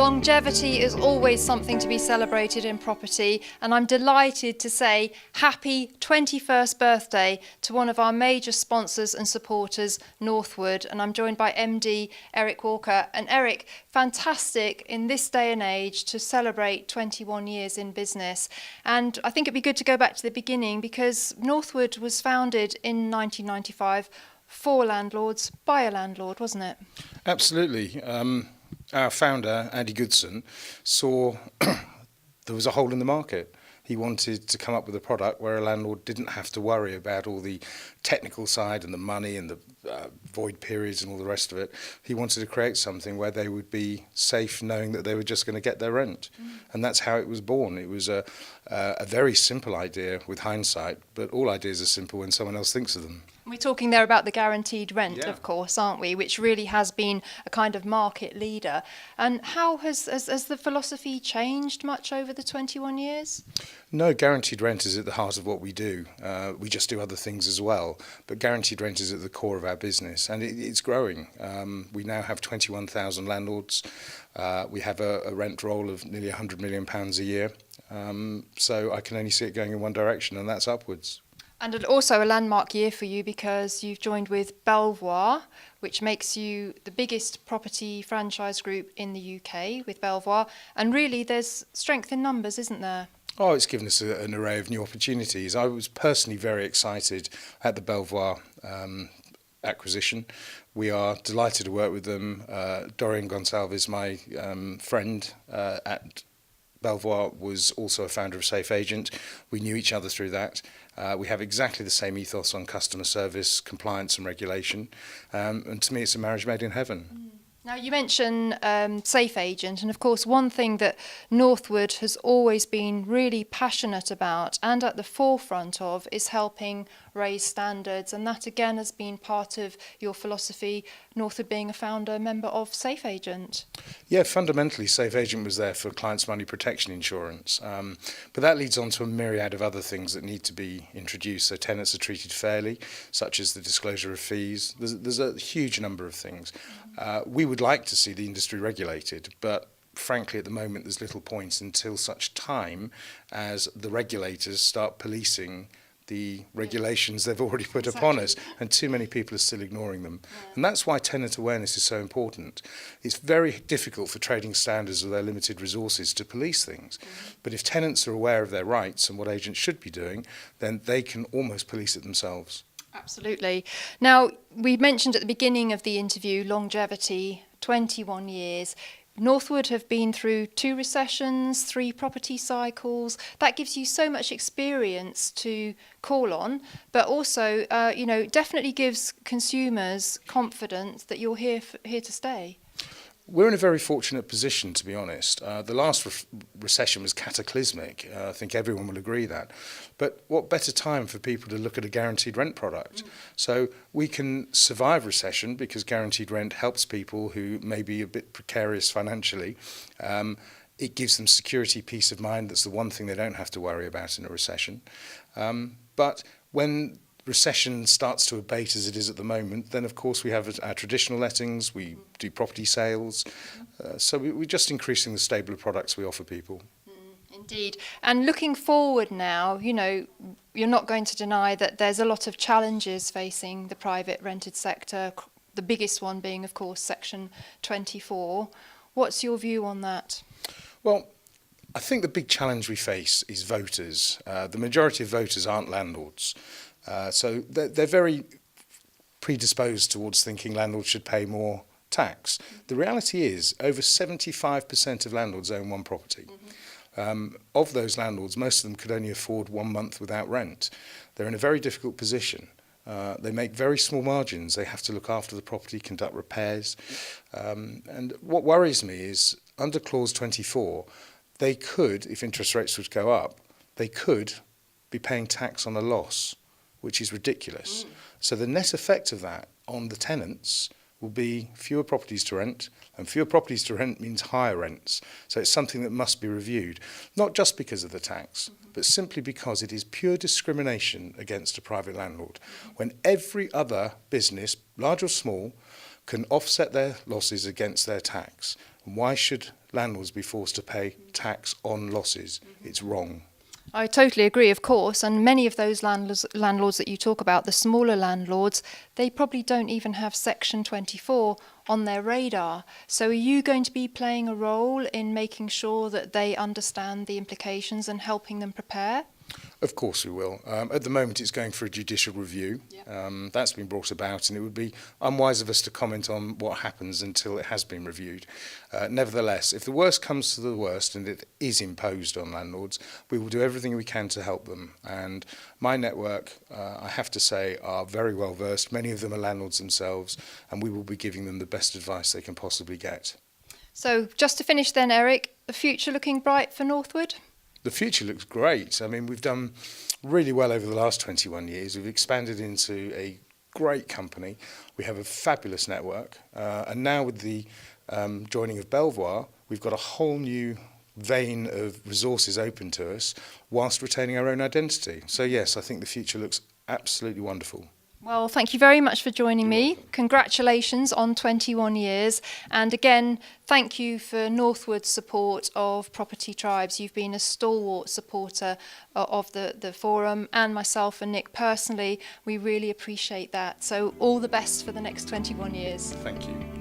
Longevity is always something to be celebrated in property, and I'm delighted to say happy 21st birthday to one of our major sponsors and supporters, Northwood. And I'm joined by MD Eric Walker. And Eric, fantastic in this day and age to celebrate 21 years in business. And I think it'd be good to go back to the beginning, because Northwood was founded in 1995 for landlords by a landlord, wasn't it? Absolutely. Our founder, Andy Goodson, saw there was a hole in the market. He wanted to come up with a product where a landlord didn't have to worry about all the technical side and the money and the void periods and all the rest of it. He wanted to create something where they would be safe knowing that they were just going to get their rent. And that's how it was born. It was a very simple idea with hindsight, but all ideas are simple when someone else thinks of them. We're talking there about the guaranteed rent, Yeah. of course, aren't we? Which really has been a kind of market leader. And how has the philosophy changed much over the 21 years? No, guaranteed rent is at the heart of what we do. We just do other things as well, but guaranteed rent is at the core of our business, and it's growing. We now have 21,000 landlords. We have a rent roll of nearly £100 million a year. So I can only see it going in one direction, and that's upwards. And also a landmark year for you, because you've joined with Belvoir, which makes you the biggest property franchise group in the UK with Belvoir. And really there's strength in numbers, isn't there? Oh, it's given us an array of new opportunities. I was personally very excited at the Belvoir acquisition. We are delighted to work with them. Dorian Gonsalves, my friend at Belvoir, was also a founder of Safe Agent. We knew each other through that. We have exactly the same ethos on customer service, compliance and regulation. And to me, it's a marriage made in heaven. Now, you mention Safe Agent, and of course one thing that Northwood has always been really passionate about and at the forefront of is helping raise standards, and that again has been part of your philosophy, Northwood being a founder member of Safe Agent. Yeah, fundamentally Safe Agent was there for clients' money protection insurance, but that leads on to a myriad of other things that need to be introduced. So tenants are treated fairly, such as the disclosure of fees. There's a huge number of things. We would like to see the industry regulated, but frankly at the moment there's little point until such time as the regulators start policing the regulations they've already put upon us, and too many people are still ignoring them. And that's why tenant awareness is so important. It's very difficult for trading standards with their limited resources to police things. But if tenants are aware of their rights and what agents should be doing, then they can almost police it themselves. Absolutely. Now, we mentioned at the beginning of the interview longevity, 21 years. Northwood have been through 2 recessions, 3 property cycles. That gives you so much experience to call on, but also, definitely gives consumers confidence that you're here to stay. We're in a very fortunate position, to be honest. The last recession was cataclysmic. I think everyone will agree that. But what better time for people to look at a guaranteed rent product? So we can survive recession because guaranteed rent helps people who may be a bit precarious financially. It gives them security, peace of mind. That's the one thing they don't have to worry about in a recession. But when recession starts to abate as it is at the moment, then of course we have our traditional lettings, we do property sales, so we're just increasing the stable of products we offer people. Indeed. And looking forward now, you're not going to deny that there's a lot of challenges facing the private rented sector, the biggest one being of course Section 24. What's your view on that? Well, I think the big challenge we face is voters. The majority of voters aren't landlords. So they're very predisposed towards thinking landlords should pay more tax. The reality is over 75% of landlords own one property. Of those landlords, most of them could only afford 1 month without rent. They're in a very difficult position. They make very small margins. They have to look after the property, conduct repairs. And what worries me is under Clause 24, they could, if interest rates would go up, they could be paying tax on a loss, which is ridiculous. So the net effect of that on the tenants will be fewer properties to rent, and fewer properties to rent means higher rents. So it's something that must be reviewed, not just because of the tax, but simply because it is pure discrimination against a private landlord. When every other business, large or small, can offset their losses against their tax, And why should landlords be forced to pay tax on losses? It's wrong. I totally agree, of course, and many of those landlords that you talk about, the smaller landlords, they probably don't even have Section 24 on their radar. So are you going to be playing a role in making sure that they understand the implications and helping them prepare? Of course we will. At the moment it's going for a judicial review. That's been brought about, and it would be unwise of us to comment on what happens until it has been reviewed. Nevertheless, if the worst comes to the worst and it is imposed on landlords, we will do everything we can to help them. And my network, I have to say, are very well versed. Many of them are landlords themselves, and we will be giving them the best advice they can possibly get. So just to finish then, Eric, the future looking bright for Northwood? The future looks great. I mean, we've done really well over the last 21 years. We've expanded into a great company. We have a fabulous network. And now with the joining of Belvoir, we've got a whole new vein of resources open to us whilst retaining our own identity. So yes, I think the future looks absolutely wonderful. Well, thank you very much for joining me. Congratulations on 21 years. And again, thank you for Northwood's support of Property Tribes. You've been a stalwart supporter of the forum, and myself and Nick personally, we really appreciate that. So all the best for the next 21 years. Thank you.